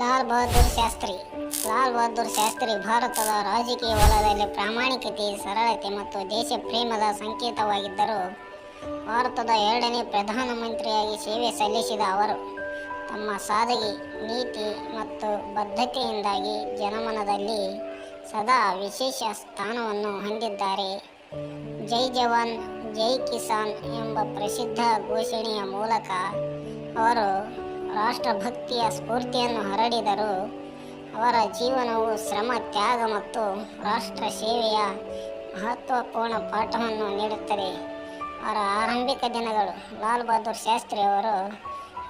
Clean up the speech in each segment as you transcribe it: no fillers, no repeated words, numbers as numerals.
ಲಾಲ್ ಬಹದ್ದೂರ್ ಶಾಸ್ತ್ರಿ ಲಾಲ್ ಬಹದ್ದೂರ್ ಶಾಸ್ತ್ರಿ ಭಾರತದ ರಾಜಕೀಯ ವಲಯದಲ್ಲಿ ಪ್ರಾಮಾಣಿಕತೆ, ಸರಳತೆ ಮತ್ತು ದೇಶ ಪ್ರೇಮದ ಸಂಕೇತವಾಗಿದ್ದರು. ಭಾರತದ 2ನೇ ಪ್ರಧಾನಮಂತ್ರಿಯಾಗಿ ಸೇವೆ ಸಲ್ಲಿಸಿದ ಅವರು ತಮ್ಮ ಸಾದಗಿ, ನೀತಿ ಮತ್ತು ಬದ್ಧತೆಯಿಂದಾಗಿ ಜನಮನದಲ್ಲಿ ಸದಾ ವಿಶೇಷ ಸ್ಥಾನವನ್ನು ಹೊಂದಿದ್ದಾರೆ. ಜೈ ಜವಾನ್ ಜೈ ಕಿಸಾನ್ ಎಂಬ ಪ್ರಸಿದ್ಧ ಘೋಷಣೆಯ ಮೂಲಕ ಅವರು ರಾಷ್ಟ್ರಭಕ್ತಿಯ ಸ್ಫೂರ್ತಿಯನ್ನು ಹರಡಿದರು. ಅವರ ಜೀವನವು ಶ್ರಮ, ತ್ಯಾಗ ಮತ್ತು ರಾಷ್ಟ್ರ ಸೇವೆಯ ಮಹತ್ವಪೂರ್ಣ ಪಾಠವನ್ನು ನೀಡುತ್ತದೆ. ಅವರ ಆರಂಭಿಕ ದಿನಗಳು. ಲಾಲ್ ಬಹದ್ದೂರ್ ಶಾಸ್ತ್ರಿ ಅವರು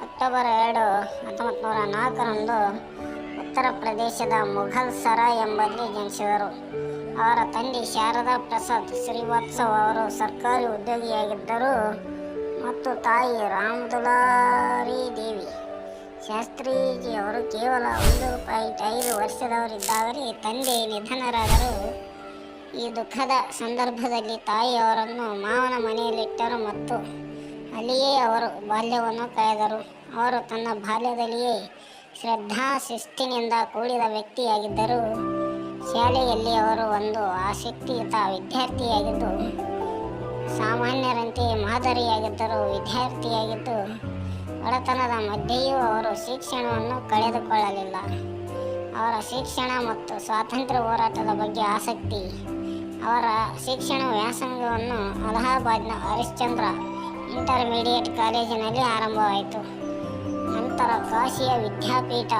ಅಕ್ಟೋಬರ್ 2, 1904ರಂದು ಉತ್ತರ ಪ್ರದೇಶದ ಮುಘಲ್ ಸರಾಯ್ ಎಂಬಲ್ಲಿ ಜನಿಸಿದರು. ಅವರ ತಂದೆ ಶಾರದಾ ಪ್ರಸಾದ್ ಶ್ರೀವಾತ್ಸವ್ ಅವರು ಸರ್ಕಾರಿ ಉದ್ಯೋಗಿಯಾಗಿದ್ದರು ಮತ್ತು ತಾಯಿ ರಾಮದುಲಾರಿ ದೇವಿ. ಶಾಸ್ತ್ರೀಜಿಯವರು ಕೇವಲ 1.5 ವರ್ಷದವರಿದ್ದಾಗಲೇ ತಂದೆ ನಿಧನರಾದರು. ಈ ದುಃಖದ ಸಂದರ್ಭದಲ್ಲಿ ತಾಯಿ ಅವರನ್ನು ಮಾವನ ಮನೆಯಲ್ಲಿಟ್ಟರು ಮತ್ತು ಅಲ್ಲಿಯೇ ಅವರು ಬಾಲ್ಯವನ್ನು ಕಳೆದರು. ಅವರು ತನ್ನ ಬಾಲ್ಯದಲ್ಲಿಯೇ ಶ್ರದ್ಧಾ ಶಿಸ್ತಿನಿಂದ ಕೂಡಿದ ವ್ಯಕ್ತಿಯಾಗಿದ್ದರು. ಶಾಲೆಯಲ್ಲಿ ಅವರು ಒಂದು ಆಸಕ್ತಿಯುತ ವಿದ್ಯಾರ್ಥಿಯಾಗಿದ್ದು, ಸಾಮಾನ್ಯರಂತೆ ಮಾದರಿಯಾಗಿದ್ದರು. ವಿದ್ಯಾರ್ಥಿಯಾಗಿದ್ದು ಬಡತನದ ಮಧ್ಯೆಯೂ ಅವರು ಶಿಕ್ಷಣವನ್ನು ಕಳೆದುಕೊಳ್ಳಲಿಲ್ಲ. ಅವರ ಶಿಕ್ಷಣ ಮತ್ತು ಸ್ವಾತಂತ್ರ್ಯ ಹೋರಾಟದ ಬಗ್ಗೆ ಆಸಕ್ತಿ. ಅವರ ಶಿಕ್ಷಣ ವ್ಯಾಸಂಗವನ್ನು ಅಲಹಾಬಾದ್ನ ಹರಿಶ್ಚಂದ್ರ ಇಂಟರ್ಮೀಡಿಯೇಟ್ ಕಾಲೇಜಿನಲ್ಲಿ ಆರಂಭವಾಯಿತು. ನಂತರ ಕಾಶಿಯ ವಿದ್ಯಾಪೀಠ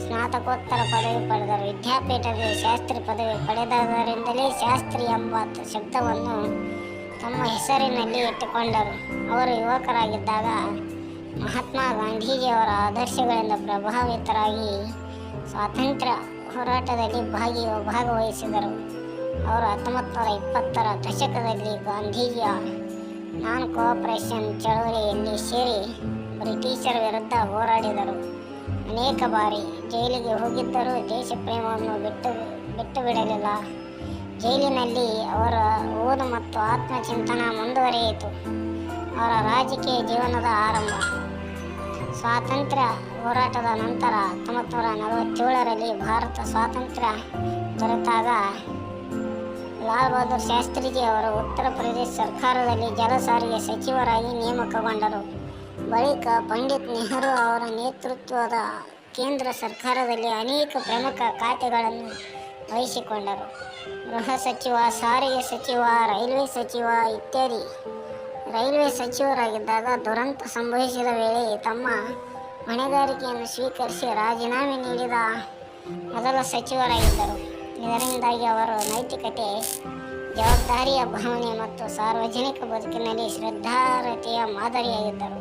ಸ್ನಾತಕೋತ್ತರ ಪದವಿ ಪಡೆದರು. ವಿದ್ಯಾಪೀಠದಲ್ಲಿ ಶಾಸ್ತ್ರಿ ಪದವಿ ಪಡೆದದರಿಂದಲೇ ಶಾಸ್ತ್ರಿ ಎಂಬ ಶಬ್ದವನ್ನು ತಮ್ಮ ಹೆಸರಿನಲ್ಲಿ ಇಟ್ಟುಕೊಂಡರು. ಅವರು ಯುವಕರಾಗಿದ್ದಾಗ ಮಹಾತ್ಮ ಗಾಂಧೀಜಿಯವರ ಆದರ್ಶಗಳಿಂದ ಪ್ರಭಾವಿತರಾಗಿ ಸ್ವಾತಂತ್ರ್ಯ ಹೋರಾಟದಲ್ಲಿ ಭಾಗವಹಿಸಿದರು. ಅವರು 1920ರ ದಶಕದಲ್ಲಿ ಗಾಂಧೀಜಿಯ ನಾನ್ ಕೋಆಪರೇಷನ್ ಚಳವಳಿಯಲ್ಲಿ ಸೇರಿ ಬ್ರಿಟಿಷರ ವಿರುದ್ಧ ಹೋರಾಡಿದರು. ಅನೇಕ ಬಾರಿ ಜೈಲಿಗೆ ಹೋಗಿದ್ದರೂ ದೇಶ ಪ್ರೇಮವನ್ನು ಬಿಟ್ಟು ಬಿಡಲಿಲ್ಲ. ಜೈಲಿನಲ್ಲಿ ಅವರ ಓದು ಮತ್ತು ಆತ್ಮಚಿಂತನ ಮುಂದುವರಿಯಿತು. ಅವರ ರಾಜಕೀಯ ಜೀವನದ ಆರಂಭ. ಸ್ವಾತಂತ್ರ್ಯ ಹೋರಾಟದ ನಂತರ 1947ರಲ್ಲಿ ಭಾರತ ಸ್ವಾತಂತ್ರ್ಯ ದೊರೆತಾಗ ಲಾಲ್ ಬಹದ್ದೂರ್ ಶಾಸ್ತ್ರಿಜಿ ಅವರು ಉತ್ತರ ಪ್ರದೇಶ ಸರ್ಕಾರದಲ್ಲಿ ಜಲ ಸಾರಿಗೆ ಸಚಿವರಾಗಿ ನೇಮಕಗೊಂಡರು. ಬಳಿಕ ಪಂಡಿತ್ ನೆಹರು ಅವರ ನೇತೃತ್ವದ ಕೇಂದ್ರ ಸರ್ಕಾರದಲ್ಲಿ ಅನೇಕ ಪ್ರಮುಖ ಖಾತೆಗಳನ್ನು ವಹಿಸಿಕೊಂಡರು. ಗೃಹ ಸಚಿವ, ಸಾರಿಗೆ ಸಚಿವ, ರೈಲ್ವೆ ಸಚಿವ ಇತ್ಯಾದಿ. ರೈಲ್ವೆ ಸಚಿವರಾಗಿದ್ದಾಗ ದುರಂತ ಸಂಭವಿಸಿದ ವೇಳೆ ತಮ್ಮ ಹೊಣೆಗಾರಿಕೆಯನ್ನು ಸ್ವೀಕರಿಸಿ ರಾಜೀನಾಮೆ ನೀಡಿದ ಮೊದಲ ಸಚಿವರಾಗಿದ್ದರು. ಇದರಿಂದಾಗಿ ಅವರು ನೈತಿಕತೆ, ಜವಾಬ್ದಾರಿಯ ಭಾವನೆ ಮತ್ತು ಸಾರ್ವಜನಿಕ ಬದುಕಿನಲ್ಲಿ ಶ್ರದ್ಧಾರ್ಹತೆಯ ಮಾದರಿಯಾಗಿದ್ದರು.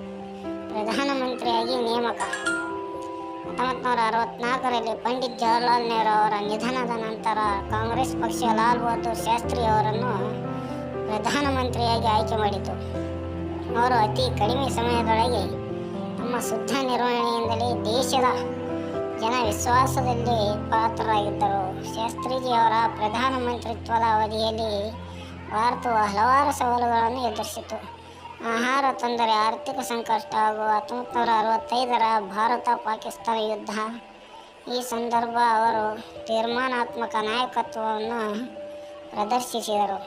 ಪ್ರಧಾನಮಂತ್ರಿಯಾಗಿ ನೇಮಕ. 1964ರಲ್ಲಿ ಪಂಡಿತ್ ಜವಾಹರ್ಲಾಲ್ ನೆಹರು ಅವರ ನಿಧನದ ನಂತರ ಕಾಂಗ್ರೆಸ್ ಪಕ್ಷ ಲಾಲ್ ಬಹದ್ದೂರ್ ಶಾಸ್ತ್ರಿ ಅವರನ್ನು ಪ್ರಧಾನಮಂತ್ರಿಯಾಗಿ ಆಯ್ಕೆ ಮಾಡಿತು. ಅವರು ಅತಿ ಕಡಿಮೆ ಸಮಯದೊಳಗೆ ತಮ್ಮ ಶುದ್ಧ ನಿರ್ವಹಣೆಯಿಂದಲೇ ದೇಶದ ಜನ ವಿಶ್ವಾಸದಲ್ಲಿ ಪಾತ್ರರಾಗಿದ್ದರು. ಶಾಸ್ತ್ರೀಜಿಯವರ ಪ್ರಧಾನಮಂತ್ರಿತ್ವದ ಅವಧಿಯಲ್ಲಿ ಭಾರತವು ಹಲವಾರು ಸವಾಲುಗಳನ್ನು ಎದುರಿಸಿತು. ಆಹಾರ ತೊಂದರೆ, ಆರ್ಥಿಕ ಸಂಕಷ್ಟ ಹಾಗೂ 1965ರ ಭಾರತ-ಪಾಕಿಸ್ತಾನ ಯುದ್ಧ. ಈ ಸಂದರ್ಭ ಅವರು ತೀರ್ಮಾನಾತ್ಮಕ ನಾಯಕತ್ವವನ್ನು ಪ್ರದರ್ಶಿಸಿದರು.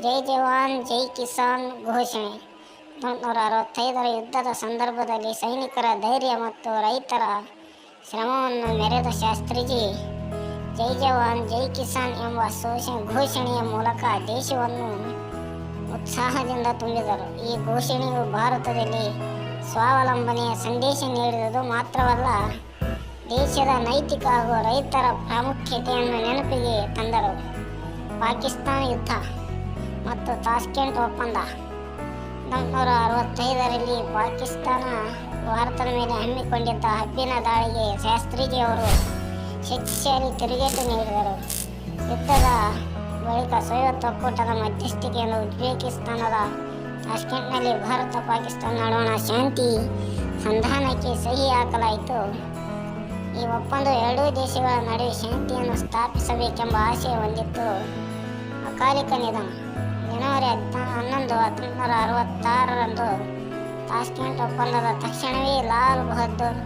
ಜೈ ಜವಾನ್ ಜೈ ಕಿಸಾನ್ ಘೋಷಣೆ. 1965ರ ಯುದ್ಧದ ಸಂದರ್ಭದಲ್ಲಿ ಸೈನಿಕರ ಧೈರ್ಯ ಮತ್ತು ರೈತರ ಶ್ರಮವನ್ನು ಮೆರೆದ ಶಾಸ್ತ್ರಿಜಿ ಜೈ ಜವಾನ್ ಜೈ ಕಿಸಾನ್ ಎಂಬ ಘೋಷಣೆಯ ಮೂಲಕ ದೇಶವನ್ನು ಉತ್ಸಾಹದಿಂದ ತುಂಬಿದರು. ಈ ಘೋಷಣೆಯು ಭಾರತದಲ್ಲಿ ಸ್ವಾವಲಂಬನೆಯ ಸಂದೇಶ ನೀಡಿದುದು ಮಾತ್ರವಲ್ಲ, ದೇಶದ ನೈತಿಕ ಹಾಗೂ ರೈತರ ಪ್ರಾಮುಖ್ಯತೆಯನ್ನು ನೆನಪಿಗೆ ತಂದರು. ಪಾಕಿಸ್ತಾನ ಯುದ್ಧ ಮತ್ತು ತಾಷ್ಕೆಂಟ್ ಒಪ್ಪಂದ. 1965ರಲ್ಲಿ ಪಾಕಿಸ್ತಾನ ಭಾರತದ ಮೇಲೆ ಹಮ್ಮಿಕೊಂಡಿದ್ದ ಹಬ್ಬಿನ ದಾಳಿಗೆ ಶಾಸ್ತ್ರೀಜಿಯವರು ಶಕ್ತಿಶಾಲಿ ತಿರುಗೇಟು ನೀಡಿದರು. ಯುದ್ಧದ ಬಳಿಕ ಸೋವಿಯತ್ ಒಕ್ಕೂಟದ ಮಧ್ಯಸ್ಥಿಕೆಯನ್ನು ಉಜ್ಬೇಕಿಸ್ತಾನದ ತಾಷ್ಕೆಂಟ್ನಲ್ಲಿ ಭಾರತ ಪಾಕಿಸ್ತಾನ ನಡುವಣ ಶಾಂತಿ ಸಂಧಾನಕ್ಕೆ ಸಹಿ ಹಾಕಲಾಯಿತು. ಈ ಒಪ್ಪಂದ ಎರಡೂ ದೇಶಗಳ ನಡುವೆ ಶಾಂತಿಯನ್ನು ಸ್ಥಾಪಿಸಬೇಕೆಂಬ ಆಶಯ ಹೊಂದಿತ್ತು. ಅಕಾಲಿಕ ನಿಧನ. ಜನವರಿ 11, 1966ರಂದು ತಾಷ್ಕೆಂಟ್ ಒಪ್ಪಂದದ ತಕ್ಷಣವೇ ಲಾಲ್ ಬಹದ್ದೂರ್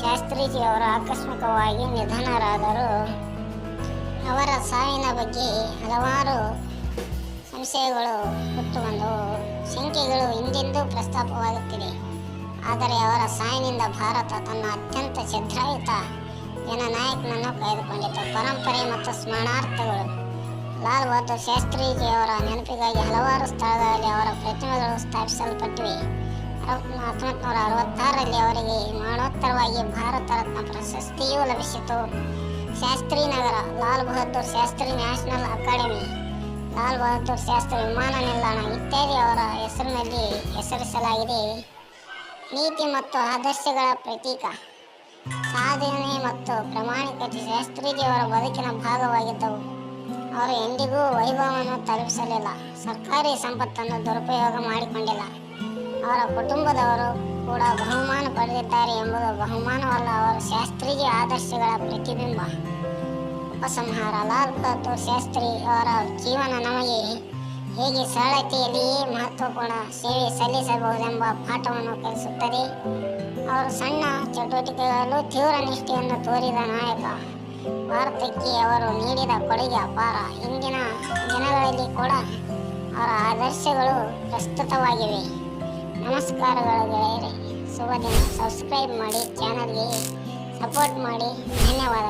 ಶಾಸ್ತ್ರೀಜಿಯವರು ಆಕಸ್ಮಿಕವಾಗಿ ನಿಧನರಾದರು. ಅವರ ಸಾವಿನ ಬಗ್ಗೆ ಹಲವಾರು ಸಂಶಯಗಳು ಹುಟ್ಟುಬಂದವು. ಶಂಕೆಗಳು ಹಿಂದೆಂದೂ ಪ್ರಸ್ತಾಪವಾಗುತ್ತಿದೆ. ಆದರೆ ಅವರ ಸಾವಿನಿಂದ ಭಾರತ ತನ್ನ ಅತ್ಯಂತ ಛಿದ್ರಾಯುತ ಜನನಾಯಕನನ್ನು ಕಳೆದುಕೊಂಡಿತು. ಪರಂಪರೆ ಮತ್ತು ಸ್ಮರಣಾರ್ಥಗಳು. ಲಾಲ್ ಬಹದ್ದೂರ್ ಶಾಸ್ತ್ರೀಜಿಯವರ ನೆನಪಿಗಾಗಿ ಹಲವಾರು ಸ್ಥಳಗಳಲ್ಲಿ ಅವರ ಪ್ರತಿಮೆಗಳು ಸ್ಥಾಪಿಸಲ್ಪಟ್ಟಿವೆ. 1966ರಲ್ಲಿ ಅವರಿಗೆ ಮರಣೋತ್ತರವಾಗಿ ಭಾರತ ರತ್ನ ಪ್ರಶಸ್ತಿಯೂ ಲಭಿಸಿತು. ಶಾಸ್ತ್ರಿ ನಗರ, ಲಾಲ್ ಬಹದ್ದೂರ್ ಶಾಸ್ತ್ರಿ ನ್ಯಾಷನಲ್ ಅಕಾಡೆಮಿ, ಲಾಲ್ ಬಹದ್ದೂರ್ ಶಾಸ್ತ್ರಿ ವಿಮಾನ ನಿಲ್ದಾಣ ಇತ್ಯಾದಿ ಅವರ ಹೆಸರಿನಲ್ಲಿ ಹೆಸರಿಸಲಾಗಿದೆ. ನೀತಿ ಮತ್ತು ಆದರ್ಶಗಳ ಪ್ರತೀಕ, ಸಾಧನೆ ಮತ್ತು ಪ್ರಾಮಾಣಿಕತೆ ಶಾಸ್ತ್ರೀಜಿಯವರ ಬದುಕಿನ ಭಾಗವಾಗಿದ್ದವು. ಅವರು ಎಂದಿಗೂ ವೈಭವವನ್ನು ತಲುಪಿಸಲಿಲ್ಲ, ಸರ್ಕಾರಿ ಸಂಪತ್ತನ್ನು ದುರುಪಯೋಗ ಮಾಡಿಕೊಂಡಿಲ್ಲ. ಅವರ ಕುಟುಂಬದವರು ಕೂಡ ಬಹುಮಾನ ಪಡೆದಿದ್ದಾರೆ ಎಂಬುದು ಬಹುಮಾನವಲ್ಲ, ಅವರು ಶಾಸ್ತ್ರೀಜಿ ಆದರ್ಶಗಳ ಪ್ರತಿಬಿಂಬ. ಉಪಸಂಹಾರ. ಲಾಲ್ ಬಹದ್ದೂರ್ ಶಾಸ್ತ್ರಿ ಅವರ ಜೀವನ ನಮಗೆ ಹೇಗೆ ಸರಳತೆಯಲ್ಲಿಯೇ ಮಹತ್ವಪೂರ್ಣ ಸೇವೆ ಸಲ್ಲಿಸಬಹುದೆಂಬ ಪಾಠವನ್ನು ಕಲಿಸುತ್ತದೆ. ಅವರು ಸಣ್ಣ ಚಟುವಟಿಕೆಗಳಲ್ಲೂ ತೀವ್ರ ನಿಷ್ಠೆಯನ್ನು ತೋರಿದ ನಾಯಕ. ಭಾರತಕ್ಕೆ ಅವರು ನೀಡಿದ ಕೊಡುಗೆ ಅಪಾರ. ಇಂದಿನ ದಿನಗಳಲ್ಲಿ ಕೂಡ ಅವರ ಆದರ್ಶಗಳು ಪ್ರಸ್ತುತವಾಗಿವೆ. ನಮಸ್ಕಾರಗಳು ಗೆಳೆಯರೆ, ಶುಭ ದಿನ. ಸಬ್ಸ್ಕ್ರೈಬ್ ಮಾಡಿ, ಚಾನಲ್ಗೆ ಸಪೋರ್ಟ್ ಮಾಡಿ. ಧನ್ಯವಾದಗಳು.